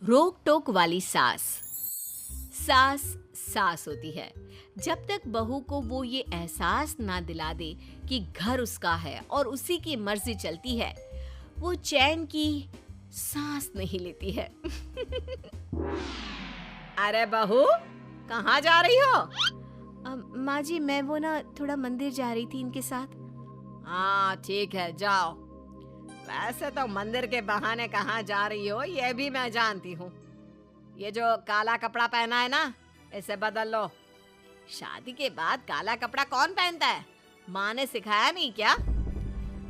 रोक टोक वाली सास। सास सास होती है जब तक बहू को वो ये एहसास ना दिला दे कि घर उसका है और उसी की मर्जी चलती है, वो चैन की सांस नहीं लेती है। अरे बहू, कहाँ जा रही हो? माँ जी, मैं वो ना थोड़ा मंदिर जा रही थी इनके साथ। हाँ ठीक है, जाओ। वैसे तो मंदिर के बहाने कहाँ जा रही हो ये भी मैं जानती हूँ। ये जो काला कपड़ा पहना है ना, इसे बदल लो। शादी के बाद काला कपड़ा कौन पहनता है? माँ ने सिखाया नहीं क्या?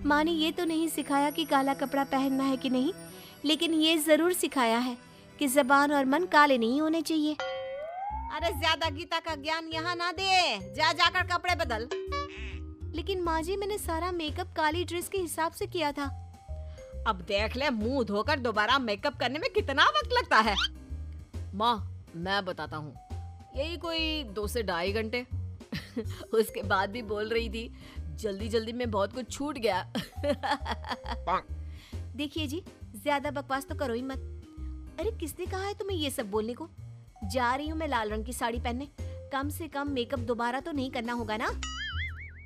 माँ ने ये तो नहीं सिखाया कि काला कपड़ा पहनना है कि नहीं, लेकिन ये जरूर सिखाया है कि जबान और मन काले नहीं होने चाहिए। अरे ज्यादा गीता का ज्ञान यहाँ ना दे, जा जाकर कपड़े बदल। लेकिन माँ जी, मैंने सारा मेकअप काली ड्रेस के हिसाब से किया था। अब देख ले, मुंह धोकर दोबारा मेकअप करने में कितना वक्त लगता है। माँ, मैं बताता हूँ, यही कोई 2 से ढाई घंटे। उसके बाद भी बोल रही थी जल्दी जल्दी में बहुत कुछ छूट गया। देखिए जी, ज्यादा बकवास तो करो ही मत। अरे किसने कहा है तुम्हें ये सब बोलने को? जा रही हूँ मैं लाल रंग की साड़ी पहनने, कम से कम मेकअप दोबारा तो नहीं करना होगा ना।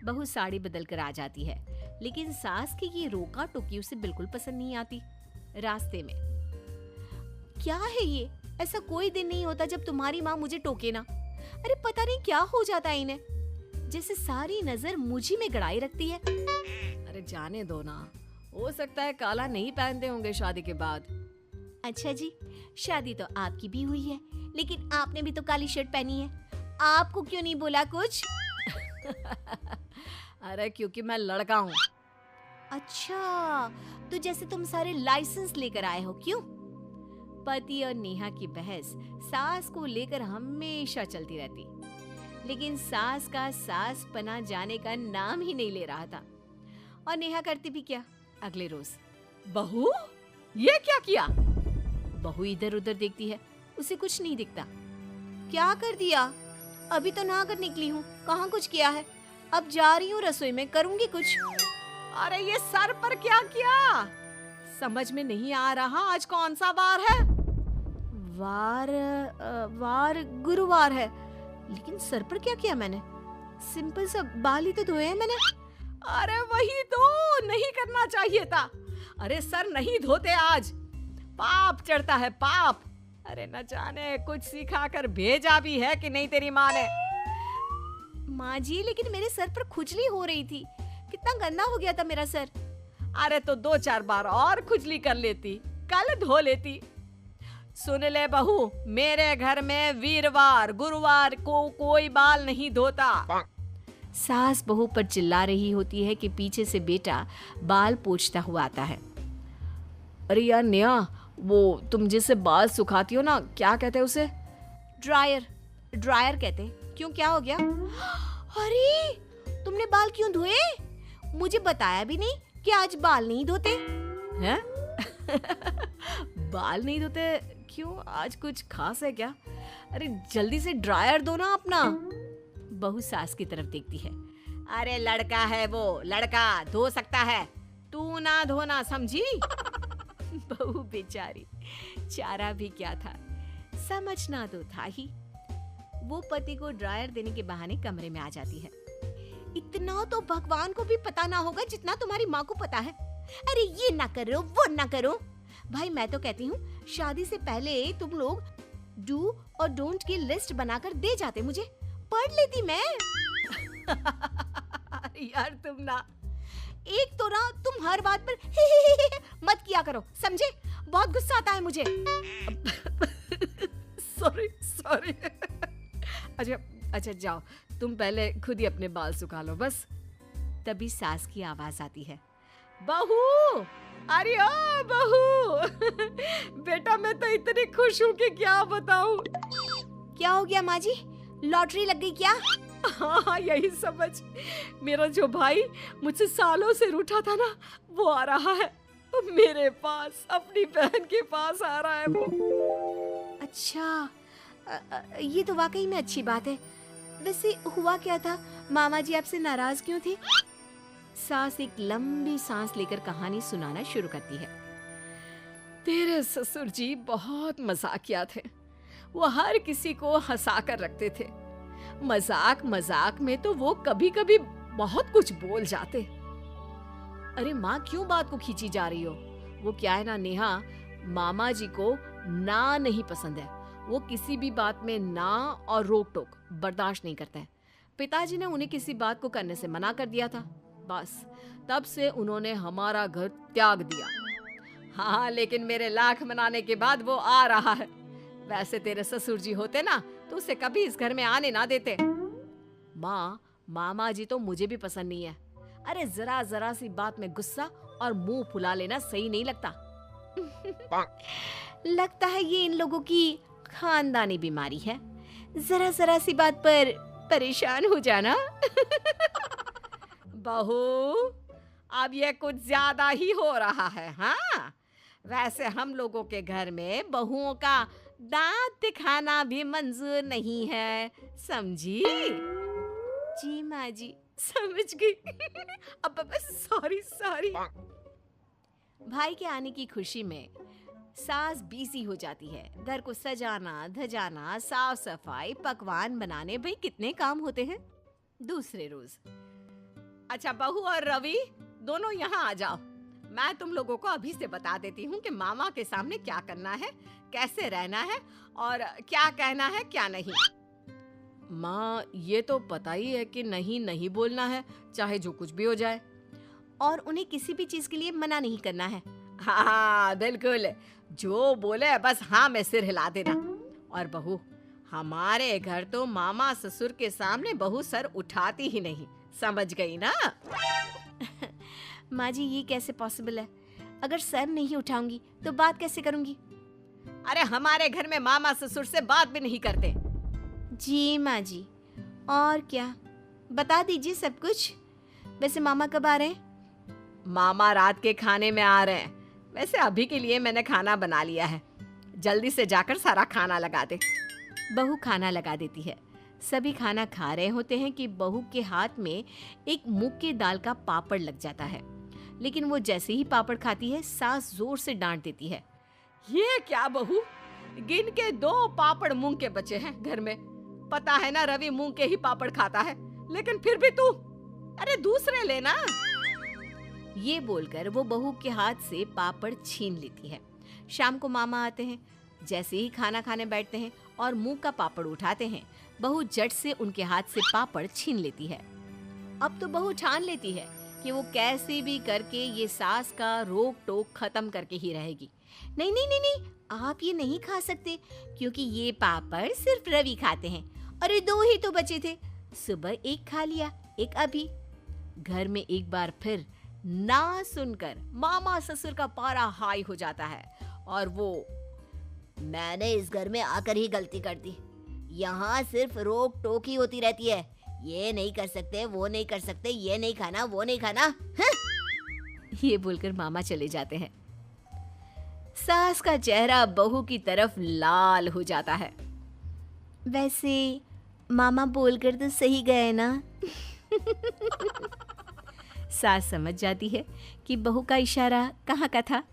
बहू साड़ी बदल कर आ जाती है, लेकिन सास की ये रोका टोकी उसे बिल्कुल पसंद नहीं आती। रास्ते में, क्या है ये? ऐसा कोई दिन नहीं होता जब तुम्हारी माँ मुझे टोके ना। अरे पता नहीं क्या हो जाता है इन्हें, जैसे सारी नजर मुझी में गड़ाई रखती है। अरे जाने दो ना, हो सकता है काला नहीं पहनते होंगे शादी के बाद। अच्छा जी, शादी तो आपकी भी हुई है, लेकिन आपने भी तो काली शर्ट पहनी है, आपको क्यों नहीं बोला कुछ? अरे क्योंकि मैं लड़का हूँ। अच्छा, तो जैसे तुम सारे लाइसेंस लेकर आए हो, क्यों? पति और नेहा की बहस सास को लेकर हमेशा चलती रहती, लेकिन सास का सास पना जाने का नाम ही नहीं ले रहा था। और नेहा करती भी क्या? अगले रोज, बहू ये क्या किया? बहू इधर उधर देखती है, उसे कुछ नहीं दिखता। क्या कर दिया? अभी तो नहा कर निकली हूँ, कहाँ कुछ किया है? अब जा रही हूँ रसोई में, करूंगी कुछ। अरे ये सर पर क्या किया? समझ में नहीं आ रहा, आज कौन सा वार है? वार गुरुवार है, लेकिन सर पर क्या किया मैंने? सिंपल सा बाल ही तो धोए हैं मैंने। अरे वही तो नहीं करना चाहिए था। अरे सर नहीं धोते आज, पाप चढ़ता है पाप। अरे न जाने कुछ सिखा कर भेजा भी है कि नहीं तेरी माँ ने। माँ जी, लेकिन मेरे सर पर खुजली हो रही थी, कितना गंदा हो गया था मेरा सर। अरे तो 2-4 बार और खुजली कर लेती, कल धो लेती। सुन ले बहू, मेरे घर में वीरवार गुरुवार को कोई बाल नहीं धोता। सास बहू पर चिल्ला रही होती है कि पीछे से बेटा बाल पोंछता हुआ आता है। अरे यार नेहा, वो तुम जिससे बाल सुखाती हो ना, क्या कहते हैं उसे? ड्रायर। ड्रायर कहते हैं। क्यों, क्या हो गया? अरे तुमने बाल क्यों धोए? मुझे बताया भी नहीं कि आज बाल नहीं धोते हैं। बाल नहीं धोते क्यों? आज कुछ खास है क्या? अरे जल्दी से ड्रायर दो ना अपना। बहू सास की तरफ देखती है। अरे लड़का है वो, लड़का धो सकता है, तू ना धोना, समझी? बहू बेचारी, चारा भी क्या था, समझना तो था ही। वो पति को ड्रायर देने के बहाने कमरे में आ जाती है। इतना तो भगवान को भी पता ना होगा जितना तुम्हारी माँ को पता है। अरे ये ना करो, वो ना करो। भाई मैं तो कहती हूँ, शादी से पहले तुम लोग डू और डोंट की लिस्ट बनाकर दे जाते, मुझे पढ़ लेती मैं। अरे यार तुम ना, एक तो ना तुम हर बात पर मत किया करो, समझे? बहुत गुस्सा आता है मुझे। Sorry sorry. अच्छा जाओ, तुम पहले खुद ही अपने बाल सुखा लो बस। तभी सास की आवाज आती है, बहू, अरे ओ बहू। बेटा मैं तो इतनी खुश हूँ कि क्या बताऊँ। क्या हो गया माँ जी, लॉटरी लग गई क्या? हाँ यही समझ। मेरा जो भाई मुझसे सालों से रूठा था ना, वो आ रहा है मेरे पास, अपनी बहन के पास आ रहा है वो। अच्छा, ये तो वाकई में अच्छी बात है। वैसे हुआ क्या था? मामा जी आपसे नाराज क्यों थे? सास एक लंबी सांस लेकर कहानी सुनाना शुरू करती है। तेरे ससुर जी बहुत मजाकिया थे। वो हर किसी को हंसा कर रखते थे। मजाक मजाक में तो वो कभी कभी बहुत कुछ बोल जाते। अरे माँ, क्यों बात को खींची जा रही हो? वो क्या है ना नेहा, मामा जी को ना नहीं पसंद है। वो किसी भी बात में ना और रोक टोक बर्दाश्त नहीं करता है। पिताजी ने उन्हें किसी बात को करने से मना कर दिया था। बस तब से उन्होंने हमारा घर त्याग दिया। हाँ, लेकिन मेरे लाख मनाने के बाद वो आ रहा है। वैसे तेरे ससुर जी होते ना तो उसे कभी इस घर में आने ना देते। माँ, मामा जी तो मुझे भी पसंद नहीं है। अरे जरा जरा सी बात में गुस्सा और मुंह फुला लेना सही नहीं लगता। लगता है ये इन लोगों की खानदानी बीमारी है, जरा जरा सी बात पर परेशान हो जाना। बहू, अब ये कुछ ज्यादा ही हो रहा है। हाँ, वैसे हम लोगों के घर में बहुओं का दांत दिखाना भी मंजूर नहीं है, समझी? जी माँ जी, समझ गई। अब सॉरी सॉरी। भाई के आने की खुशी में सास बिजी हो जाती है। घर को सजाना धजाना, साफ सफाई, पकवान बनाने, भाई कितने काम होते हैं। दूसरे रोज, अच्छा बहू और रवि दोनों यहाँ आ जाओ। मैं तुम लोगों को अभी से बता देती हूँ कि मामा के सामने क्या करना है, कैसे रहना है और क्या कहना है क्या नहीं। माँ, ये तो पता ही है कि नहीं नहीं बोलना है, चाहे जो कुछ भी हो जाए। और उन्हें किसी भी चीज के लिए मना नहीं करना है। हाँ बिल्कुल, जो बोले बस हाँ में सिर हिला देना। और बहू, हमारे घर तो मामा ससुर के सामने बहू सर उठाती ही नहीं, समझ गई ना? माँ जी, ये कैसे पॉसिबल है? अगर सर नहीं उठाऊंगी तो बात कैसे करूंगी? अरे हमारे घर में मामा ससुर से बात भी नहीं करते। जी माँ जी, और क्या, बता दीजिए सब कुछ। वैसे मामा कब आ रहे हैं? मामा रात के खाने में आ रहे हैं। वैसे अभी के लिए मैंने खाना बना लिया है, जल्दी से जाकर सारा खाना लगा दे। बहू खाना लगा देती है। सभी खाना खा रहे होते हैं कि बहू के हाथ में एक मूंग की दाल का पापड़ लग जाता है। लेकिन वो जैसे ही पापड़ खाती है, सास जोर से डांट देती है। ये क्या बहू, गिन के 2 पापड़ मूंग के बचे हैं घर में। पता है ना रवि मूंग के ही पापड़ खाता है, लेकिन फिर भी तू, अरे दूसरे लेना। ये बोलकर वो बहू के हाथ से पापड़ छीन लेती है। शाम को मामा आते हैं। जैसे ही खाना खाने बैठते हैं और मुंह का पापड़ उठाते हैं, बहू झट से उनके हाथ से पापड़ छीन लेती है। अब तो बहू ठान लेती है कि वो कैसे भी करके ये सास का रोक टोक खत्म करके ही रहेगी। नहीं नहीं नहीं नहीं, आप ये नहीं खा सकते, क्योंकि ये पापड़ सिर्फ रवि खाते हैं। अरे 2 ही तो बचे थे, सुबह एक खा लिया, एक अभी। घर में एक बार फिर ना सुनकर मामा ससुर का पारा हाई हो जाता है और वो, मैंने इस घर में आकर ही गलती कर दी। यहाँ सिर्फ रोक टोक ही होती रहती है। ये नहीं कर सकते, वो नहीं कर सकते, ये नहीं खाना, वो नहीं खाना। ये बोलकर मामा चले जाते हैं। सास का चेहरा बहू की तरफ लाल हो जाता है। वैसे मामा बोलकर तो सही गए ना? सास समझ जाती है कि बहू का इशारा कहाँ का था।